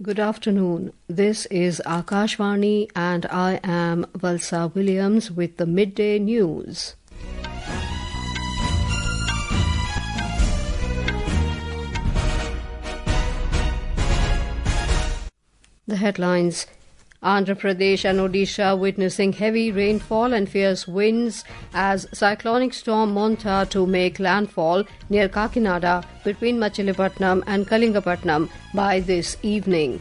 Good afternoon. This is Akashvani and I am Valsa Williams with the midday news. The headlines: Andhra Pradesh and Odisha witnessing heavy rainfall and fierce winds as cyclonic storm Monta to make landfall near Kakinada between Machilipatnam and Kalingapatnam by this evening.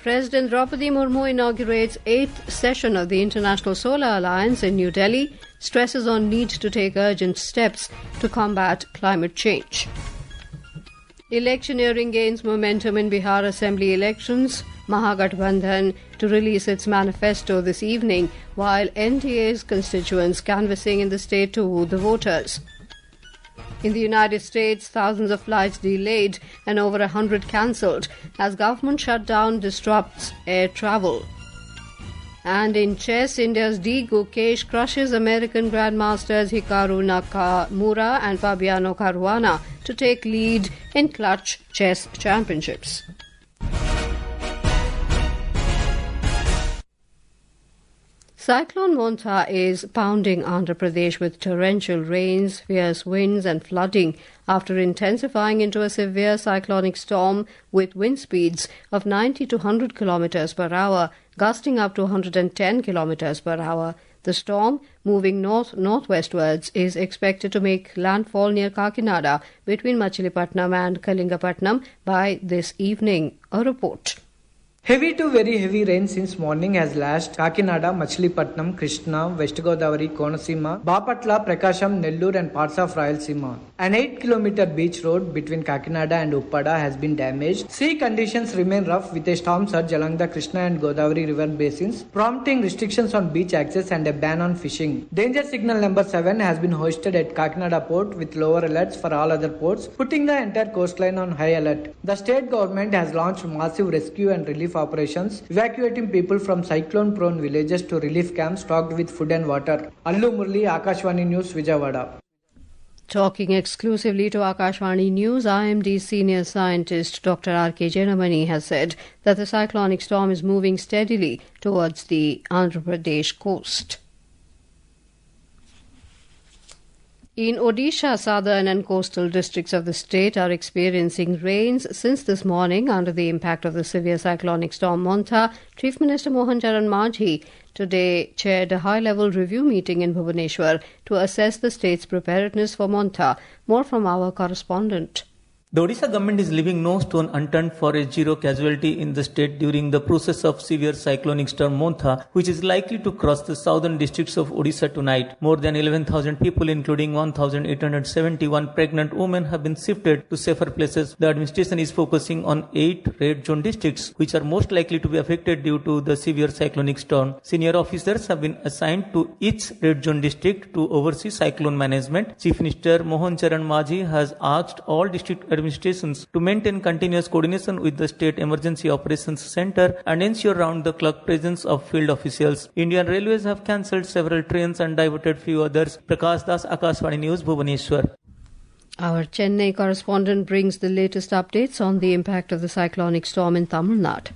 President Draupadi Murmu inaugurates 8th session of the International Solar Alliance in New Delhi, stresses on need to take urgent steps to combat climate change. Electioneering gains momentum in Bihar Assembly elections. Mahagathbandhan to release its manifesto this evening, while NDA's constituents canvassing in the state to woo the voters. In the United States, thousands of flights delayed and over 100 cancelled as government shutdown disrupts air travel. And in chess, India's D. Gukesh crushes American grandmasters Hikaru Nakamura and Fabiano Caruana to take lead in clutch chess championships. Cyclone Monta is pounding Andhra Pradesh with torrential rains, fierce winds and flooding after intensifying into a severe cyclonic storm with wind speeds of 90 to 100 km per hour, gusting up to 110 km per hour. The storm, moving north-northwestwards, is expected to make landfall near Kakinada between Machilipatnam and Kalingapatnam by this evening. A report. Heavy to very heavy rain since morning has lashed Kakinada, Machilipatnam, Krishna, West Godavari, Konasima, Bapatla, Prakasham, Nellore and parts of Rayalaseema. An 8-kilometer beach road between Kakinada and Uppada has been damaged. Sea conditions remain rough with a storm surge along the Krishna and Godavari river basins, prompting restrictions on beach access and a ban on fishing. Danger signal number 7 has been hoisted at Kakinada port with lower alerts for all other ports, putting the entire coastline on high alert. The state government has launched massive rescue and relief operations, evacuating people from cyclone-prone villages to relief camps stocked with food and water. Allu Murli, Akashvani News, Vijayawada. Talking exclusively to Akashvani News, IMD senior scientist Dr. R.K. Jenamani has said that the cyclonic storm is moving steadily towards the Andhra Pradesh coast. In Odisha, southern and coastal districts of the state are experiencing rains since this morning under the impact of the severe cyclonic storm Monta. Chief Minister Mohan Charan Majhi today chaired a high-level review meeting in Bhubaneswar to assess the state's preparedness for Monta. More from our correspondent. The Odisha government is leaving no stone unturned for a zero casualty in the state during the process of severe cyclonic storm Monta, which is likely to cross the southern districts of Odisha tonight. More than 11,000 people, including 1,871 pregnant women, have been shifted to safer places. The administration is focusing on 8 red zone districts, which are most likely to be affected due to the severe cyclonic storm. Senior officers have been assigned to each red zone district to oversee cyclone management. Chief Minister Mohan Charan Majhi has asked all district administrations to maintain continuous coordination with the State Emergency Operations Center and ensure round-the-clock presence of field officials. Indian Railways have cancelled several trains and diverted few others. Prakash Das, Akashvani News, Bhubaneswar. Our Chennai correspondent brings the latest updates on the impact of the cyclonic storm in Tamil Nadu.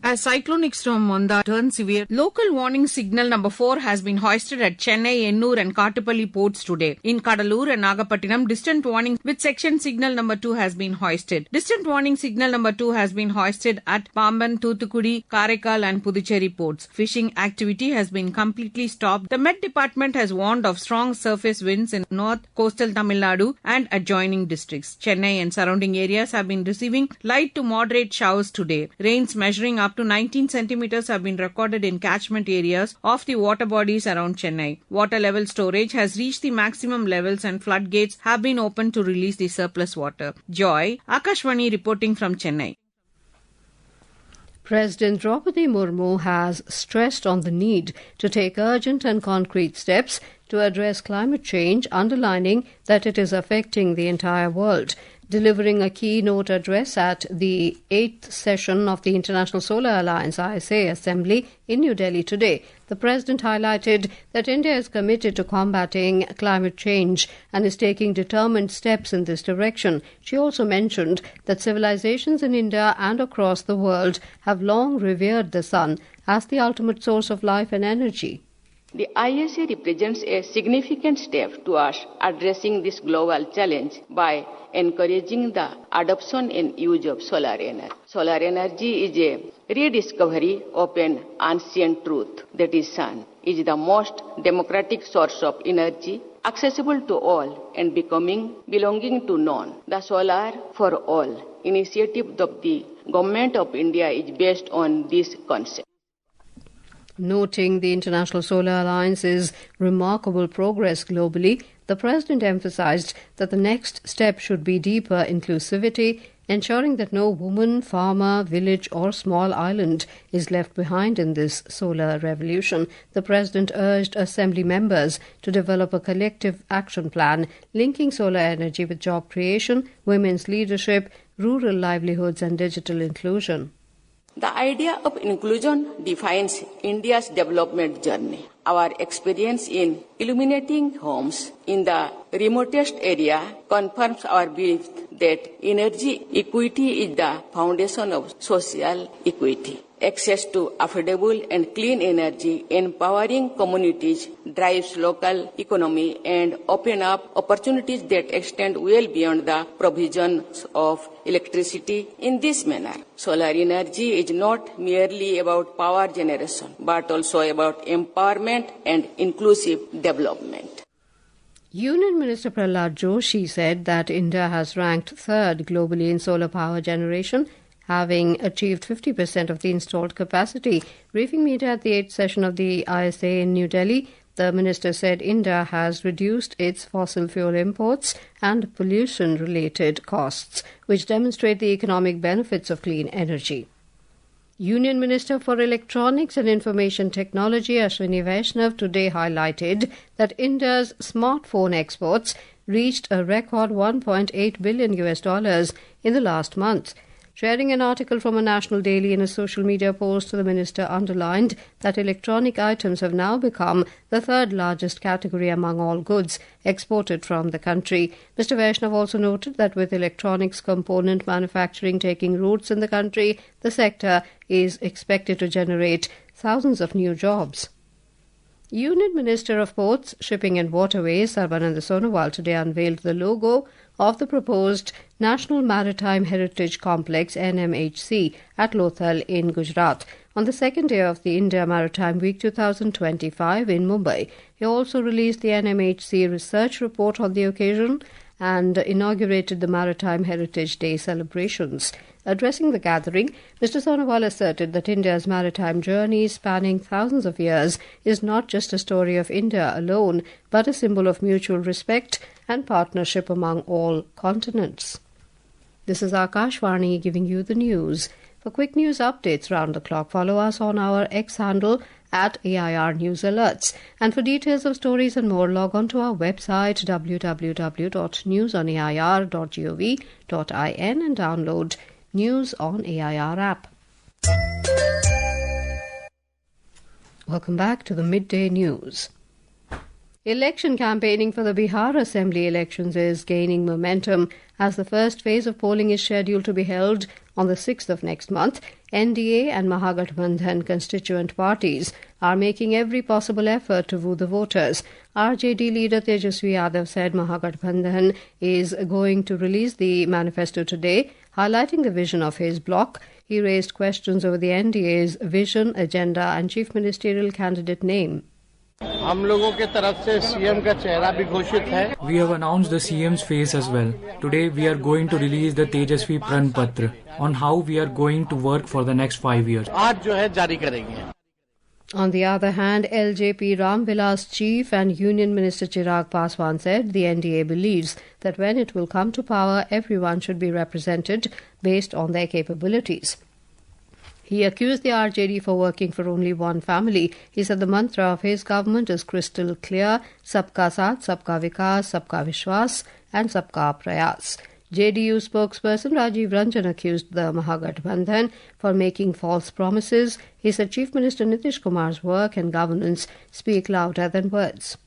As cyclonic storm Monta turns severe, local warning signal number 4 has been hoisted at Chennai, Ennur and Kattupalli ports today. In Kadalur and Nagapattinam, distant warning with section signal number 2 has been hoisted. Distant warning signal number 2 has been hoisted at Pamban, Thoothukudi, Karaikal and Puducherry ports. Fishing activity has been completely stopped. The Met Department has warned of strong surface winds in north coastal Tamil Nadu and adjoining districts. Chennai and surrounding areas have been receiving light to moderate showers today. Rains measuring up to 19 centimeters have been recorded in catchment areas of the water bodies around Chennai. Water level storage has reached the maximum levels and floodgates have been opened to release the surplus water. Joy, Akashvani reporting from Chennai. President Draupadi Murmu has stressed on the need to take urgent and concrete steps to address climate change, underlining that it is affecting the entire world. Delivering a keynote address at the 8th session of the International Solar Alliance ISA Assembly in New Delhi today, the President highlighted that India is committed to combating climate change and is taking determined steps in this direction. She also mentioned that civilizations in India and across the world have long revered the sun as the ultimate source of life and energy. The ISA represents a significant step towards addressing this global challenge by encouraging the adoption and use of solar energy. Solar energy is a rediscovery of an ancient truth, that is sun is the most democratic source of energy, accessible to all and belonging to none. The Solar for All initiative of the Government of India is based on this concept. Noting the International Solar Alliance's remarkable progress globally, the President emphasized that the next step should be deeper inclusivity, ensuring that no woman, farmer, village or small island is left behind in this solar revolution. The President urged Assembly members to develop a collective action plan linking solar energy with job creation, women's leadership, rural livelihoods and digital inclusion. The idea of inclusion defines India's development journey. Our experience in illuminating homes in the remotest area confirms our belief that energy equity is the foundation of social equity. Access to affordable and clean energy, empowering communities, drives local economy and open up opportunities that extend well beyond the provisions of electricity. In this manner, solar energy is not merely about power generation, but also about empowerment and inclusive development. Union Minister Prahlad Joshi said that India has ranked third globally in solar power generation, having achieved 50% of the installed capacity. Briefing media at the 8th session of the ISA in New Delhi, the minister said India has reduced its fossil fuel imports and pollution-related costs, which demonstrate the economic benefits of clean energy. Union Minister for Electronics and Information Technology Ashwini Vaishnav today highlighted that India's smartphone exports reached a record $1.8 billion in the last month. Sharing an article from a national daily in a social media post, the minister underlined that electronic items have now become the third largest category among all goods exported from the country. Mr. Vaishnav also noted that with electronics component manufacturing taking roots in the country, the sector is expected to generate thousands of new jobs. Union Minister of Ports, Shipping and Waterways, Sarbananda Sonowal, today unveiled the logo of the proposed National Maritime Heritage Complex NMHC at Lothal in Gujarat on the second day of the India Maritime Week 2025 in Mumbai. He also released the NMHC research report on the occasion and inaugurated the Maritime Heritage Day celebrations. Addressing the gathering, Mr. Sonowal asserted that India's maritime journey, spanning thousands of years, is not just a story of India alone, but a symbol of mutual respect and partnership among all continents. This is Akashvani giving you the news. For quick news updates round the clock, follow us on our X handle at AIR News Alerts. And for details of stories and more, log on to our website www.newsonair.gov.in and download News on AIR app. Welcome back to the Midday News. Election campaigning for the Bihar Assembly elections is gaining momentum as the first phase of polling is scheduled to be held on the 6th of next month. NDA and Mahagathbandhan constituent parties are making every possible effort to woo the voters. RJD leader Tejasvi Yadav said Mahagathbandhan is going to release the manifesto today, highlighting the vision of his bloc. He raised questions over the NDA's vision, agenda and chief ministerial candidate name. We have announced the CM's face as well. Today we are going to release the Tejasvi Pran Patra on how we are going to work for the next 5 years. On the other hand, LJP Ramvilas chief and Union Minister Chirag Paswan said the NDA believes that when it will come to power, everyone should be represented based on their capabilities. He accused the RJD for working for only one family. He said the mantra of his government is crystal clear: Sabka Saath, Sabka Vikas, Sabka Vishwas and Sabka Prayas. JDU spokesperson Rajiv Ranjan accused the Mahagathbandhan for making false promises. He said Chief Minister Nitish Kumar's work and governance speak louder than words.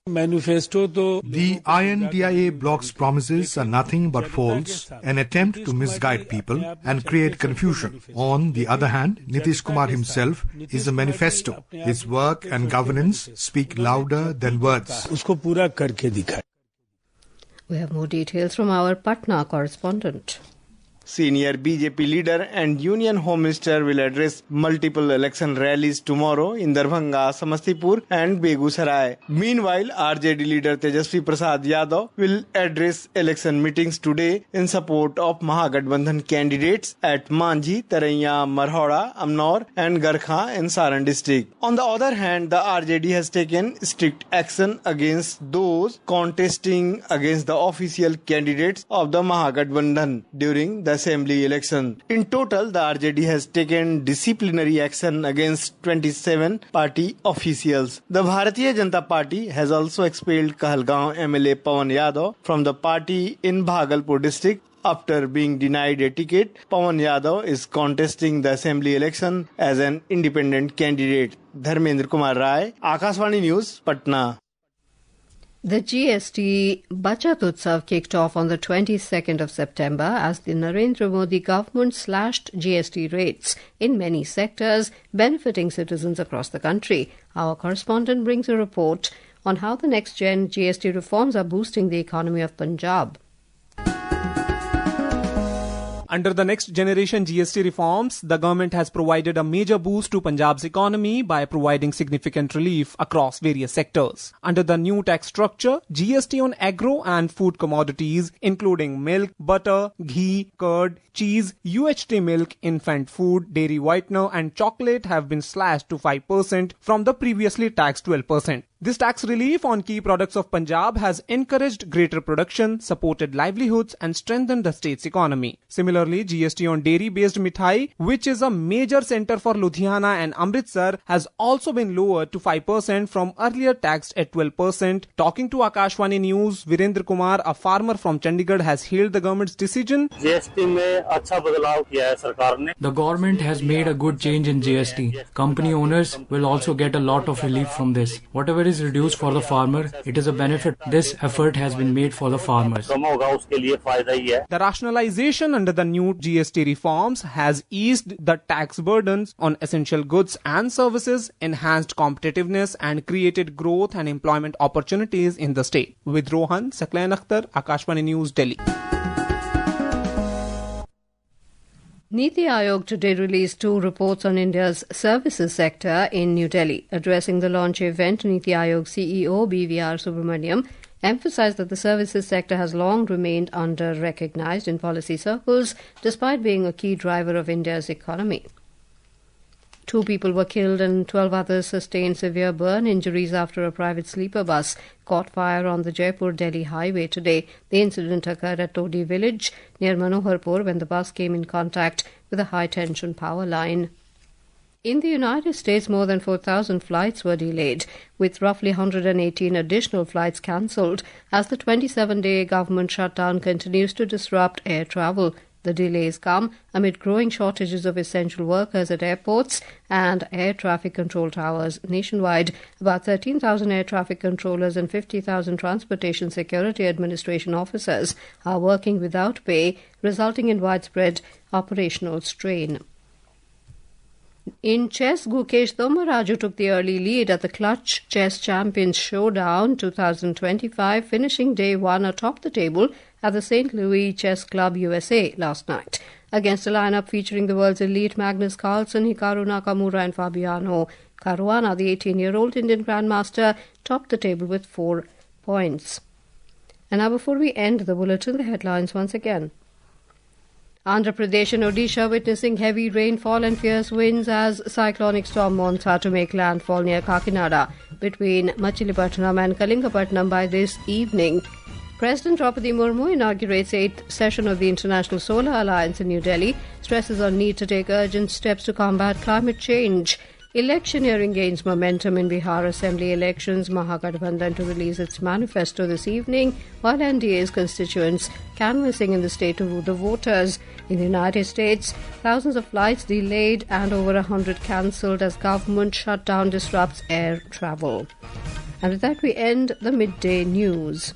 The INDIA bloc's promises are nothing but false, an attempt to misguide people and create confusion. On the other hand, Nitish Kumar himself is a manifesto. His work and governance speak louder than words. We have more details from our Patna correspondent. Senior BJP leader and Union Home Minister will address multiple election rallies tomorrow in Darbhanga, Samastipur and Begusarai. Meanwhile, RJD leader Tejasvi Prasad Yadav will address election meetings today in support of Mahagathbandhan candidates at Manjhi, Taraiya, Marhauda, Amnaur and Garkha in Saran district. On the other hand, the RJD has taken strict action against those contesting against the official candidates of the Mahagathbandhan during the assembly election. In total, the RJD has taken disciplinary action against 27 party officials. The Bharatiya Janata Party has also expelled Kahalgaon MLA Pawan Yadav from the party in Bhagalpur district. After being denied a ticket, Pawan Yadav is contesting the assembly election as an independent candidate. Dharmendra Kumar Rai, Akashvani News, Patna. The GST Bachat Utsav kicked off on the 22nd of September as the Narendra Modi government slashed GST rates in many sectors, benefiting citizens across the country. Our correspondent brings a report on how the next-gen GST reforms are boosting the economy of Punjab. Under the next generation GST reforms, the government has provided a major boost to Punjab's economy by providing significant relief across various sectors. Under the new tax structure, GST on agro and food commodities, including milk, butter, ghee, curd, cheese, UHT milk, infant food, dairy whitener and chocolate have been slashed to 5% from the previously taxed 12%. This tax relief on key products of Punjab has encouraged greater production, supported livelihoods and strengthened the state's economy. Similarly, GST on dairy-based mithai, which is a major centre for Ludhiana and Amritsar, has also been lowered to 5% from earlier taxed at 12%. Talking to Akashvani News, Virendra Kumar, a farmer from Chandigarh, has hailed the government's decision. The government has made a good change in GST. Company owners will also get a lot of relief from this. Whatever is reduced for the farmer, it is a benefit. This effort has been made for the farmers. The rationalization under the new GST reforms has eased the tax burdens on essential goods and services, enhanced competitiveness and created growth and employment opportunities in the state. With Rohan, Saklain Akhtar, Akashvani News, Delhi. Niti Aayog today released 2 reports on India's services sector in New Delhi. Addressing the launch event, Niti Aayog CEO BVR Subramaniam emphasized that the services sector has long remained under-recognized in policy circles, despite being a key driver of India's economy. 2 people were killed and 12 others sustained severe burn injuries after a private sleeper bus caught fire on the Jaipur-Delhi highway today. The incident occurred at Todi village near Manoharpur when the bus came in contact with a high-tension power line. In the United States, more than 4,000 flights were delayed, with roughly 118 additional flights cancelled as the 27-day government shutdown continues to disrupt air travel. The delays come amid growing shortages of essential workers at airports and air traffic control towers nationwide. About 13,000 air traffic controllers and 50,000 Transportation Security Administration officers are working without pay, resulting in widespread operational strain. In chess, Gukesh Dommaraju took the early lead at the Clutch Chess Champions Showdown 2025, finishing day 1 atop the table at the St. Louis Chess Club, USA last night. Against a lineup featuring the world's elite Magnus Carlsen, Hikaru Nakamura and Fabiano Caruana, the 18-year-old Indian Grandmaster topped the table with 4 points. And now before we end the bulletin, the headlines once again. Andhra Pradesh and Odisha witnessing heavy rainfall and fierce winds as cyclonic storm Montha to make landfall near Kakinada between Machilipatnam and Kalingapatnam by this evening. President Draupadi Murmu inaugurates 8th session of the International Solar Alliance in New Delhi, stresses on need to take urgent steps to combat climate change. Electioneering gains momentum in Bihar Assembly elections. Mahagathbandhan to release its manifesto this evening, while NDA's constituents canvassing in the state to woo the voters. In the United States, thousands of flights delayed and over 100 cancelled as government shutdown disrupts air travel. And with that, we end the midday news.